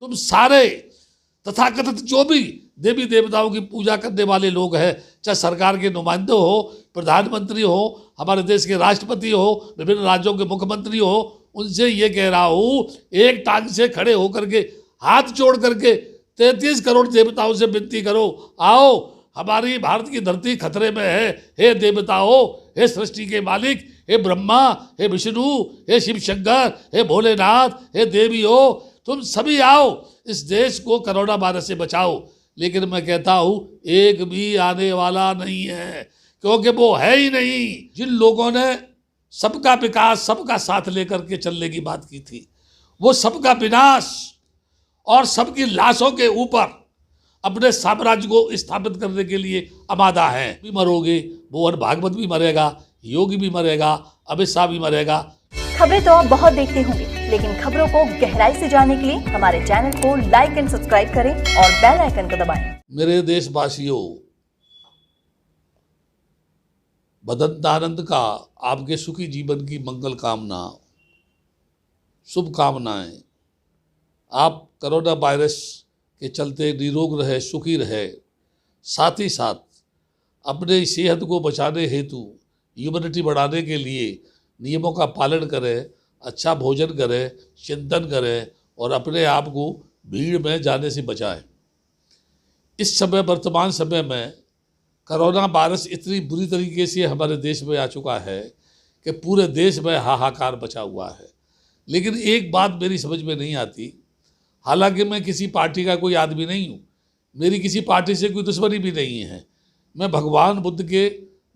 तुम सारे तथाकथित जो भी देवी देवताओं की पूजा करने वाले लोग हैं, चाहे सरकार के नुमाइंदे हो, प्रधानमंत्री हो, हमारे देश के राष्ट्रपति हो, विभिन्न राज्यों के मुख्यमंत्री हो, उनसे ये कह रहा हूँ, एक टांग से खड़े होकर के हाथ जोड़ करके 33 करोड़ देवताओं से विनती करो, आओ हमारी भारत की धरती खतरे में है। हे देवताओं, हे सृष्टि के मालिक, हे ब्रह्मा, हे विष्णु, हे शिव शंकर, हे भोलेनाथ, हे देवियों, तुम सभी आओ, इस देश को कोरोना वायरस से बचाओ। लेकिन मैं कहता हूँ एक भी आने वाला नहीं है, क्योंकि वो है ही नहीं। जिन लोगों ने सबका विकास, सबका साथ लेकर के चलने की बात की थी, वो सबका विनाश और सबकी लाशों के ऊपर अपने साम्राज्य को स्थापित करने के लिए आमादा है। भी मरोगे, मोहन भागवत भी मरेगा, योगी भी मरेगा, अमित शाह भी मरेगा। खबरें तो आप बहुत देखते होंगे, लेकिन खबरों को गहराई से जानने के लिए हमारे चैनल को लाइक एंड सब्सक्राइब करें और बेल आइकन को दबाएं। मेरे देशवासियों, बदंतानंद का आपके सुखी जीवन की मंगल कामना, शुभकामनाएं। आप कोरोना वायरस के चलते निरोग रहे, सुखी रहे, साथ ही साथ अपने सेहत को बचाने हेतु, इम्यूनिटी बढ़ाने के लिए नियमों का पालन करें, अच्छा भोजन करें, चिंतन करें और अपने आप को भीड़ में जाने से बचाएं। इस समय, वर्तमान समय में कोरोना वायरस इतनी बुरी तरीके से हमारे देश में आ चुका है कि पूरे देश में हाहाकार मचा हुआ है। लेकिन एक बात मेरी समझ में नहीं आती, हालांकि मैं किसी पार्टी का कोई आदमी नहीं हूँ, मेरी किसी पार्टी से कोई दुश्मनी भी नहीं है, मैं भगवान बुद्ध के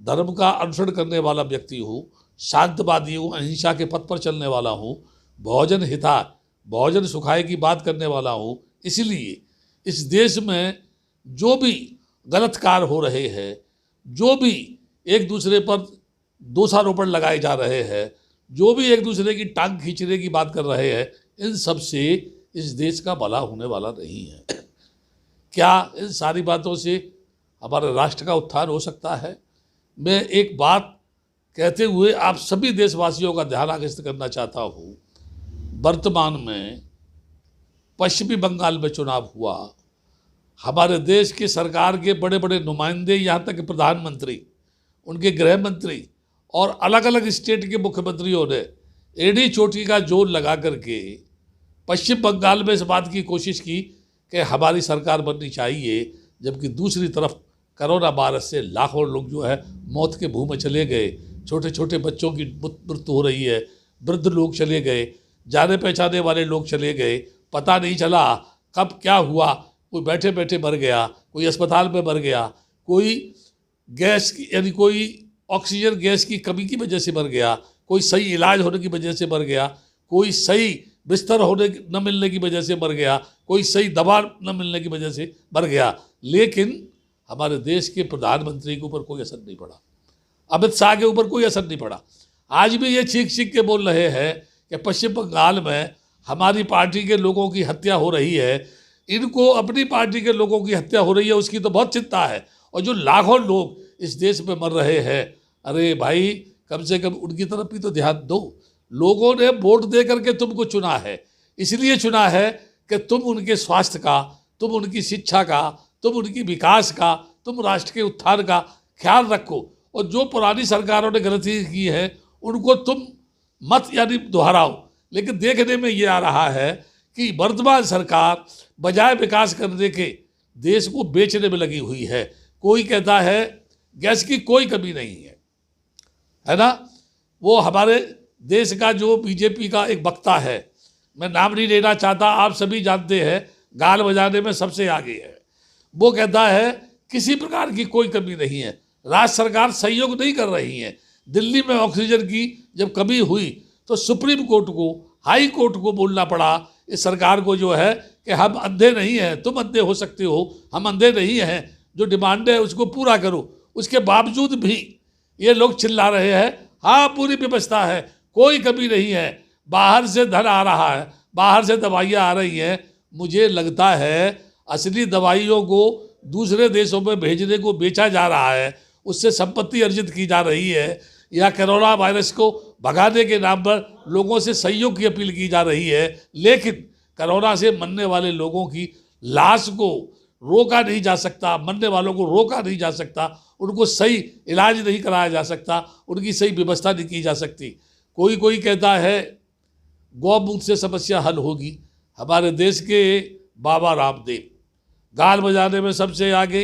धर्म का अनुसरण करने वाला व्यक्ति हूँ, शांतवादी हूँ, अहिंसा के पथ पर चलने वाला हूँ, भोजन हिता, भोजन सुखाए की बात करने वाला हूँ। इसलिए इस देश में जो भी गलत कार्य हो रहे हैं, जो भी एक दूसरे पर दोषारोपण लगाए जा रहे हैं, जो भी एक दूसरे की टांग खींचने की बात कर रहे हैं, इन सब से इस देश का भला होने वाला नहीं है। क्या इन सारी बातों से हमारे राष्ट्र का उत्थान हो सकता है? मैं एक बात कहते हुए आप सभी देशवासियों का ध्यान आकर्षित करना चाहता हूँ। वर्तमान में पश्चिमी बंगाल में चुनाव हुआ, हमारे देश की सरकार के बड़े बड़े नुमाइंदे, यहाँ तक कि प्रधानमंत्री, उनके गृह मंत्री और अलग अलग स्टेट के मुख्यमंत्रियों ने एड़ी चोटी का जोर लगा करके पश्चिम बंगाल में इस बात की कोशिश की कि हमारी सरकार बननी चाहिए, जबकि दूसरी तरफ कोरोना वायरस से लाखों लोग जो है मौत के मुंह में चले गए, छोटे छोटे बच्चों की मृत्यु हो रही है, वृद्ध लोग चले गए, जाने पहचाने वाले लोग चले गए, पता नहीं चला कब क्या हुआ, कोई बैठे बैठे मर गया, कोई अस्पताल में मर गया, कोई गैस की यानी कोई ऑक्सीजन गैस की कमी की वजह से मर गया, कोई सही इलाज होने की वजह से मर गया, कोई सही बिस्तर होने न मिलने की वजह से मर गया, कोई सही दवा न मिलने की वजह से मर गया। लेकिन हमारे देश के प्रधानमंत्री के ऊपर कोई असर नहीं पड़ा, अमित शाह के ऊपर कोई असर नहीं पड़ा। आज भी ये चीख चीख के बोल रहे हैं कि पश्चिम बंगाल में हमारी पार्टी के लोगों की हत्या हो रही है, इनको अपनी पार्टी के लोगों की हत्या हो रही है उसकी तो बहुत चिंता है, और जो लाखों लोग इस देश में मर रहे हैं, अरे भाई कम से कम उनकी तरफ भी तो ध्यान दो। लोगों ने वोट दे करके तुमको चुना है, इसलिए चुना है कि तुम उनके स्वास्थ्य का, तुम उनकी शिक्षा का, तुम उनकी विकास का, तुम राष्ट्र के उत्थान का ख्याल रखो, और जो पुरानी सरकारों ने गलती की है उनको तुम मत यानी दोहराओ। लेकिन देखने में ये आ रहा है कि वर्तमान सरकार बजाय विकास करने के देश को बेचने में लगी हुई है। कोई कहता है गैस की कोई कमी नहीं है ना। वो हमारे देश का जो बीजेपी का एक वक्ता है, मैं नाम नहीं लेना चाहता, आप सभी जानते हैं, गाल बजाने में सबसे आगे है, वो कहता है किसी प्रकार की कोई कमी नहीं है, राज्य सरकार सहयोग नहीं कर रही है। दिल्ली में ऑक्सीजन की जब कमी हुई तो सुप्रीम कोर्ट को, हाई कोर्ट को बोलना पड़ा इस सरकार को जो है कि हम अंधे नहीं हैं, तुम अंधे हो सकते हो, हम अंधे नहीं हैं, जो डिमांड है उसको पूरा करो। उसके बावजूद भी ये लोग चिल्ला रहे हैं हाँ पूरी व्यवस्था है, कोई कमी नहीं है, बाहर से धन आ रहा है, बाहर से दवाइयाँ आ रही हैं। मुझे लगता है असली दवाइयों को दूसरे देशों में भेजने को बेचा जा रहा है, उससे संपत्ति अर्जित की जा रही है, या कोरोना वायरस को भगाने के नाम पर लोगों से सहयोग की अपील की जा रही है। लेकिन कोरोना से मरने वाले लोगों की लाश को रोका नहीं जा सकता, मरने वालों को रोका नहीं जा सकता, उनको सही इलाज नहीं कराया जा सकता, उनकी सही व्यवस्था नहीं की जा सकती। कोई कहता है गौमूत्र से समस्या हल होगी। हमारे देश के बाबा रामदेव गाल बजाने में सबसे आगे,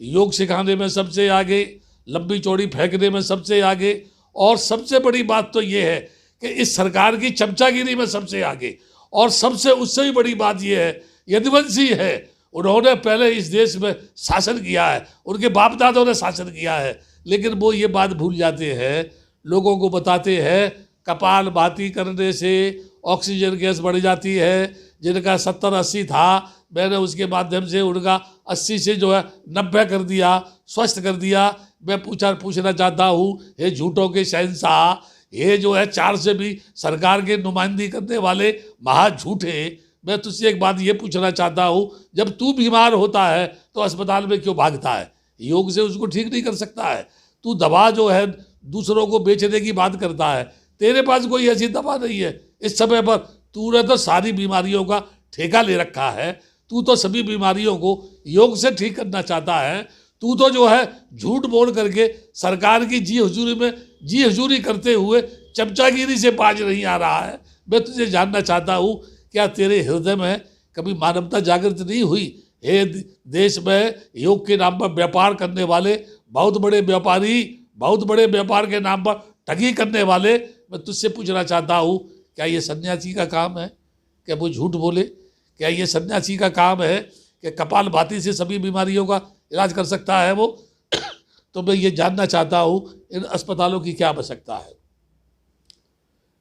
योग सिखाने में सबसे आगे, लंबी चौड़ी फेंकने में सबसे आगे, और सबसे बड़ी बात तो ये है कि इस सरकार की चमचागिरी में सबसे आगे। और सबसे उससे भी बड़ी बात ये है, यदुवंशी है, उन्होंने पहले इस देश में शासन किया है, उनके बाप दादों ने शासन किया है, लेकिन वो ये बात भूल जाते हैं, लोगों को बताते हैं कपाल भाती करने से ऑक्सीजन गैस बढ़ जाती है। जिनका 70-80 था, मैंने उसके माध्यम से उनका 80 से जो है 90 कर दिया, स्वस्थ कर दिया। मैं पूछना चाहता हूँ, ये झूठों के शहंशाह, ये जो है 4 से भी सरकार के नुमाइंदगी करने वाले महा झूठे, मैं तुझसे एक बात ये पूछना चाहता हूँ, जब तू बीमार होता है तो अस्पताल में क्यों भागता है? योग से उसको ठीक नहीं कर सकता है। तू दवा जो है दूसरों को बेचने की बात करता है, तेरे पास कोई ऐसी दवा नहीं है इस समय पर। तूने तो सारी बीमारियों का ठेका ले रखा है, तू तो सभी बीमारियों को योग से ठीक करना चाहता है। तू तो जो है झूठ बोल करके सरकार की जी हुजूरी करते हुए चमचागिरी से बाज नहीं आ रहा है। मैं तुझे जानना चाहता हूँ, क्या तेरे हृदय में कभी मानवता जागृत नहीं हुई? हे देश में योग के नाम पर व्यापार करने वाले बहुत बड़े व्यापारी, बहुत बड़े व्यापार के नाम पर ठगी करने वाले, मैं तुझसे पूछना चाहता हूँ, क्या ये सन्यासी का काम है क्या वो झूठ बोले? क्या ये सन्यासी का काम है कि कपाल भाती से सभी बीमारियों का इलाज कर सकता है वो? तो मैं ये जानना चाहता हूँ, इन अस्पतालों की क्या आवश्यकता है?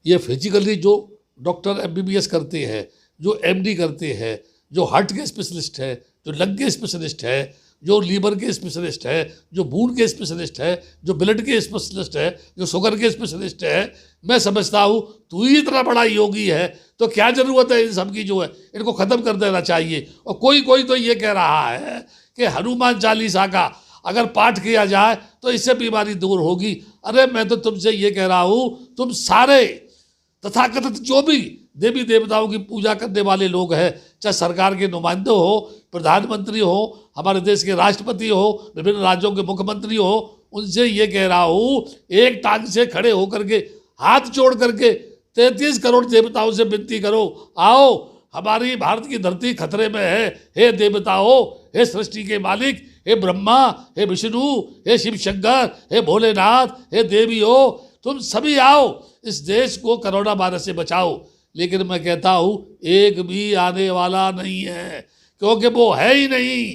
ये फिजिकली जो डॉक्टर MBBS करते हैं, जो MD करते हैं, जो हार्ट के स्पेशलिस्ट है, जो लंग के स्पेशलिस्ट है, जो लीवर के स्पेशलिस्ट है, जो बून के स्पेशलिस्ट है, जो ब्लड के स्पेशलिस्ट है, जो शुगर के स्पेशलिस्ट है, मैं समझता हूँ तू ही इतना बड़ा योगी है तो क्या ज़रूरत है इन सब की? जो है इनको ख़त्म कर देना चाहिए। और कोई तो ये कह रहा है कि हनुमान चालीसा का अगर पाठ किया जाए तो इससे बीमारी दूर होगी। अरे मैं तो तुमसे ये कह रहा हूँ, तुम सारे तथाकथित जो भी देवी देवताओं की पूजा करने वाले लोग हैं, चाहे सरकार के नुमाइंदे हो, प्रधानमंत्री हो, हमारे देश के राष्ट्रपति हो, विभिन्न राज्यों के मुख्यमंत्री हो, उनसे ये कह रहा हूँ, एक टांग से खड़े होकर के हाथ जोड़ करके 33 करोड़ देवताओं से विनती करो, आओ हमारी भारत की धरती खतरे में है। हे देवताओं, हे सृष्टि के मालिक, हे ब्रह्मा, हे विष्णु, हे शिव शंकर, हे भोलेनाथ, हे देवियों, तुम सभी आओ, इस देश को कोरोना वायरस से बचाओ। लेकिन मैं कहता हूँ एक भी आने वाला नहीं है, क्योंकि वो है ही नहीं।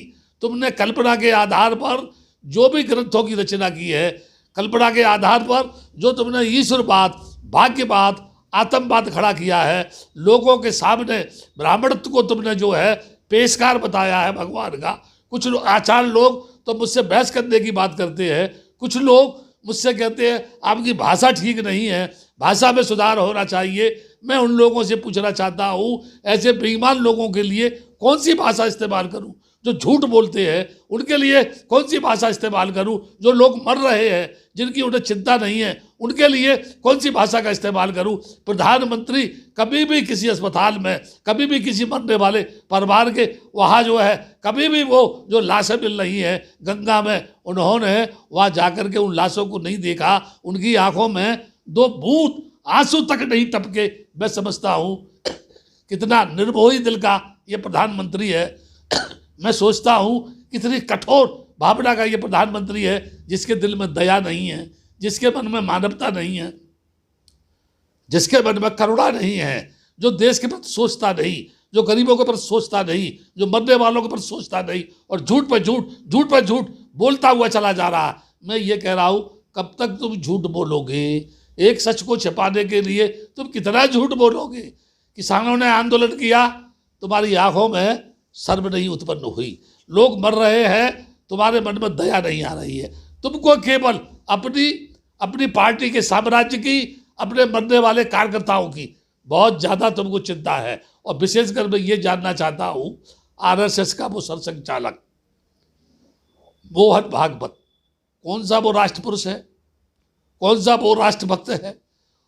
तुमने कल्पना के आधार पर जो भी ग्रंथों की रचना की है, कल्पना के आधार पर जो तुमने ईश्वरवाद, भाग्यवाद, आतंकवाद खड़ा किया है, लोगों के सामने ब्राह्मणत्व को तुमने जो है पेशकार बताया है भगवान का। कुछ आचार्य लोग तो मुझसे बहस करने की बात करते हैं, कुछ लोग मुझसे कहते हैं आपकी भाषा ठीक नहीं है, भाषा में सुधार होना चाहिए। मैं उन लोगों से पूछना चाहता हूँ, ऐसे बेईमान लोगों के लिए कौन सी भाषा इस्तेमाल करूँ? जो झूठ बोलते हैं उनके लिए कौन सी भाषा इस्तेमाल करूं? जो लोग मर रहे हैं, जिनकी उन्हें चिंता नहीं है, उनके लिए कौन सी भाषा का इस्तेमाल करूं? प्रधानमंत्री कभी भी किसी अस्पताल में, कभी भी किसी मरने वाले परिवार के वहाँ जो है, कभी भी वो जो लाशें मिल रही हैं गंगा में, उन्होंने वहाँ जाकर के उन लाशों को नहीं देखा, उनकी आंखों में 2 बूंद आंसू तक नहीं टपके। मैं समझता हूँ कितना निर्मोही दिल का ये प्रधानमंत्री है। मैं सोचता हूँ कितनी कठोर भावना का ये प्रधानमंत्री है, जिसके दिल में दया नहीं है, जिसके मन में मानवता नहीं है, जिसके मन में करुणा नहीं है, जो देश के प्रति सोचता नहीं, जो गरीबों के प्रति सोचता नहीं, जो मरने वालों के प्रति सोचता नहीं, और झूठ पर झूठ, झूठ पर झूठ बोलता हुआ चला जा रहा है। मैं ये कह रहा हूँ, कब तक तुम झूठ बोलोगे? एक सच को छिपाने के लिए तुम कितना झूठ बोलोगे? किसानों ने आंदोलन किया, तुम्हारी आंखों में शर्म नहीं उत्पन्न हुई। लोग मर रहे हैं, तुम्हारे मन में दया नहीं आ रही है। तुमको केवल अपनी पार्टी के साम्राज्य की, अपने मरने वाले कार्यकर्ताओं की बहुत ज़्यादा तुमको चिंता है। और विशेषकर मैं ये जानना चाहता हूँ, RSS का वो सरसंघचालक मोहन भागवत, कौन सा वो राष्ट्रपुरुष है, कौन सा वो राष्ट्रभक्त है?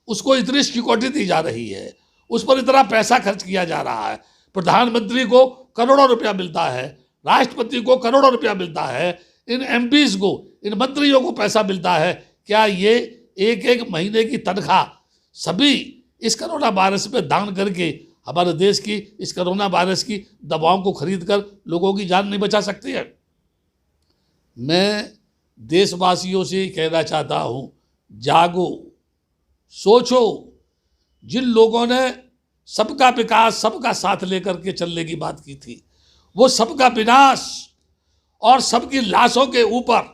उसको इतनी सिक्योरिटी दी जा रही है, उस पर इतना पैसा खर्च किया जा रहा है, प्रधानमंत्री को करोड़ों रुपया मिलता है, राष्ट्रपति को करोड़ों रुपया मिलता है, इन एमपीज को, इन मंत्रियों को पैसा मिलता है। क्या ये एक एक महीने की तनख्वाह सभी इस कोरोना वायरस पे दान करके हमारे देश की इस कोरोना वायरस की दवाओं को खरीद कर लोगों की जान नहीं बचा सकती है? मैं देशवासियों से कहना चाहता हूँ, जागो, सोचो। जिन लोगों ने सबका विकास, सबका साथ लेकर के चलने की बात की थी, वो सबका विनाश और सबकी लाशों के ऊपर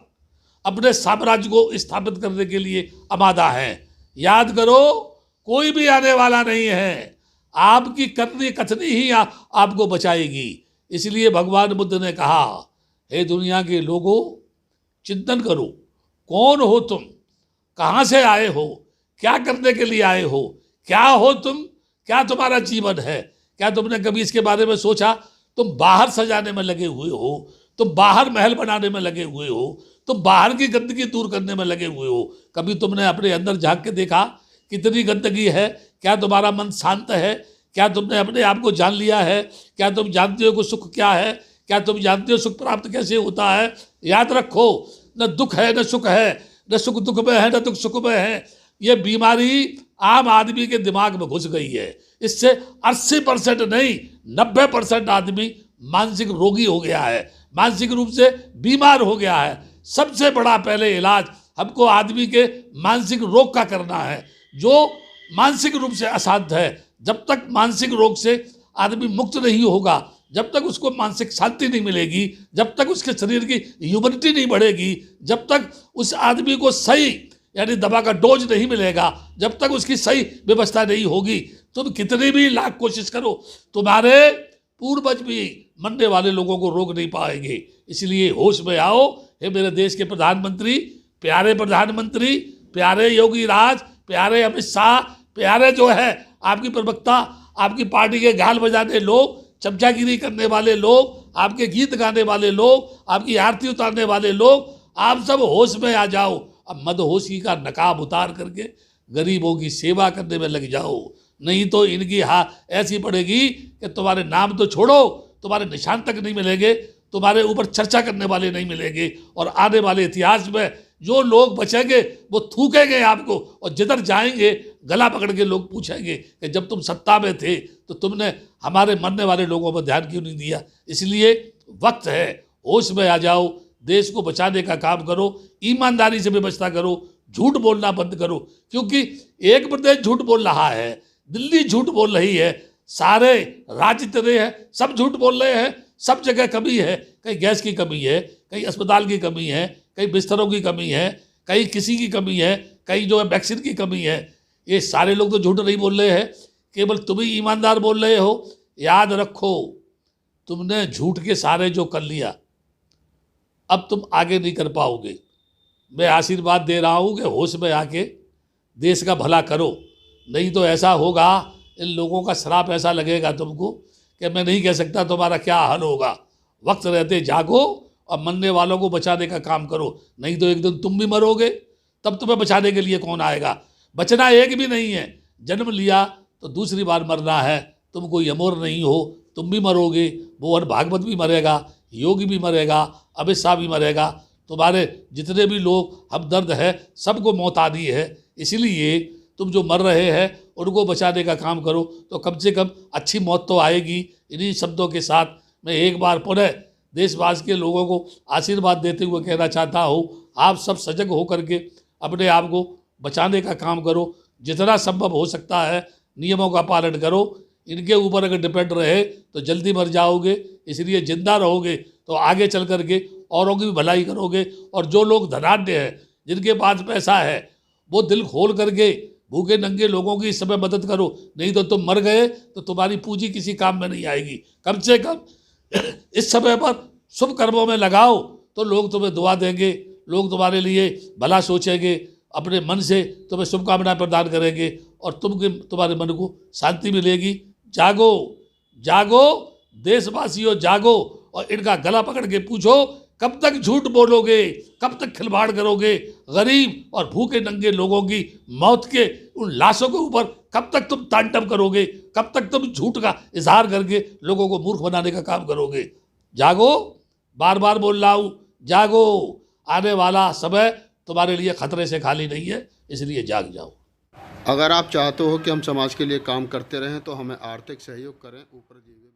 अपने साम्राज्य को स्थापित करने के लिए आमादा हैं। याद करो, कोई भी आने वाला नहीं है, आपकी करनी कथनी ही आपको बचाएगी। इसलिए भगवान बुद्ध ने कहा, हे दुनिया के लोगों, चिंतन करो, कौन हो तुम, कहाँ से आए हो, क्या करने के लिए आए हो, क्या हो तुम, क्या तुम्हारा जीवन है। क्या तुमने कभी इसके बारे में सोचा? तुम बाहर सजाने में लगे हुए हो, तुम बाहर महल बनाने में लगे हुए हो, तुम बाहर की गंदगी दूर करने में लगे हुए हो। कभी तुमने अपने अंदर झांक के देखा कितनी गंदगी है? क्या तुम्हारा मन शांत है? क्या तुमने अपने आप को जान लिया है? क्या तुम जानते हो कि सुख क्या है? क्या तुम जानते हो सुख प्राप्त कैसे होता है? याद रखो, न दुख है न सुख है, न सुख दुख में है न दुख सुख में है। ये बीमारी आम आदमी के दिमाग में घुस गई है। इससे 80% नहीं, 90% आदमी मानसिक रोगी हो गया है, मानसिक रूप से बीमार हो गया है। सबसे बड़ा पहले इलाज हमको आदमी के मानसिक रोग का करना है। जो मानसिक रूप से अशांत है, जब तक मानसिक रोग से आदमी मुक्त नहीं होगा, जब तक उसको मानसिक शांति नहीं मिलेगी, जब तक उसके शरीर की ह्यूमनिटी नहीं बढ़ेगी, जब तक उस आदमी को सही यानी दवा का डोज नहीं मिलेगा, जब तक उसकी सही व्यवस्था नहीं होगी, तुम कितनी भी लाख कोशिश करो, तुम्हारे पूर्वज भी मरने वाले लोगों को रोक नहीं पाएंगे। इसलिए होश में आओ। हे मेरे देश के प्रधानमंत्री, प्यारे प्रधानमंत्री, प्यारे योगी राज, प्यारे अमित शाह, प्यारे जो है आपकी प्रवक्ता, आपकी पार्टी के गाल बजाने लोग, चमचागिरी करने वाले लोग, आपके गीत गाने वाले लोग, आपकी आरती उतारने वाले लोग, आप सब होश में आ जाओ। अब मदहोशी का नकाब उतार करके गरीबों की सेवा करने में लग जाओ, नहीं तो इनकी ऐसी पड़ेगी कि तुम्हारे नाम तो छोड़ो, तुम्हारे निशान तक नहीं मिलेंगे, तुम्हारे ऊपर चर्चा करने वाले नहीं मिलेंगे। और आने वाले इतिहास में जो लोग बचेंगे वो थूकेंगे आपको, और जिधर जाएंगे गला पकड़ के लोग पूछेंगे कि जब तुम सत्ता में थे तो तुमने हमारे मरने वाले लोगों पर ध्यान क्यों नहीं दिया। इसलिए वक्त है, होश में आ जाओ, देश को बचाने का काम करो, ईमानदारी से व्यवस्था करो, झूठ बोलना बंद करो। क्योंकि एक प्रदेश झूठ बोल रहा है, दिल्ली झूठ बोल रही है, सारे राज्य तेरे हैं, सब झूठ बोल रहे हैं। सब जगह कमी है, कहीं गैस की कमी है, कहीं अस्पताल की कमी है, कहीं बिस्तरों की कमी है, कहीं किसी की कमी है, कहीं जो है वैक्सीन की कमी है। ये सारे लोग तो झूठ नहीं बोल रहे हैं, केवल तुम ही ईमानदार बोल रहे हो। याद रखो, तुमने झूठ के सारे जो कर लिया, अब तुम आगे नहीं कर पाओगे। मैं आशीर्वाद दे रहा हूँ कि होश में आके देश का भला करो, नहीं तो ऐसा होगा, इन लोगों का श्राप ऐसा लगेगा तुमको कि मैं नहीं कह सकता तुम्हारा क्या हाल होगा। वक्त रहते जागो और मरने वालों को बचाने का काम करो, नहीं तो एक दिन तुम भी मरोगे, तब तुम्हें बचाने के लिए कौन आएगा। बचना एक भी नहीं है, जन्म लिया तो दूसरी बार मरना है। तुम कोई अमर नहीं हो, तुम भी मरोगे, मोहन भागवत भी मरेगा, योगी भी मरेगा, अमित शाह भी मरेगा, तुम्हारे जितने भी लोग हमदर्द है सबको मौत आनी है। इसीलिए तुम जो मर रहे हैं उनको बचाने का काम करो, तो कम से कम अच्छी मौत तो आएगी। इन्हीं शब्दों के साथ मैं एक बार पुनः देशवासी के लोगों को आशीर्वाद देते हुए कहना चाहता हूँ, आप सब सजग होकर के अपने आप को बचाने का काम करो, जितना संभव हो सकता है नियमों का पालन करो। इनके ऊपर अगर डिपेंड रहे तो जल्दी मर जाओगे, इसलिए जिंदा रहोगे तो आगे चल करके औरों की भी भलाई करोगे। और जो लोग धनाढ्य हैं, जिनके पास पैसा है, वो दिल खोल करके भूखे नंगे लोगों की इस समय मदद करो, नहीं तो तुम मर गए तो तुम्हारी पूंजी किसी काम में नहीं आएगी। कम से कम इस समय पर शुभ कर्मों में लगाओ तो लोग तुम्हें दुआ देंगे, लोग तुम्हारे लिए भला सोचेंगे, अपने मन से तुम्हें शुभकामनाएं प्रदान करेंगे और तुम्हारे मन को शांति मिलेगी। जागो जागो देशवासियों, जागो और इनका गला पकड़ के पूछो, कब तक झूठ बोलोगे, कब तक खिलवाड़ करोगे, गरीब और भूखे नंगे लोगों की मौत के उन लाशों के ऊपर कब तक तुम तांडव करोगे? कब तक तुम झूठ का इजहार करके लोगों को मूर्ख बनाने का काम करोगे? जागो, बार बार बोल रहा हूँ, जागो। आने वाला समय तुम्हारे लिए खतरे से खाली नहीं है, इसलिए जाग जाओ। अगर आप चाहते हो कि हम समाज के लिए काम करते रहें तो हमें आर्थिक सहयोग करें। ऊपर दिए गए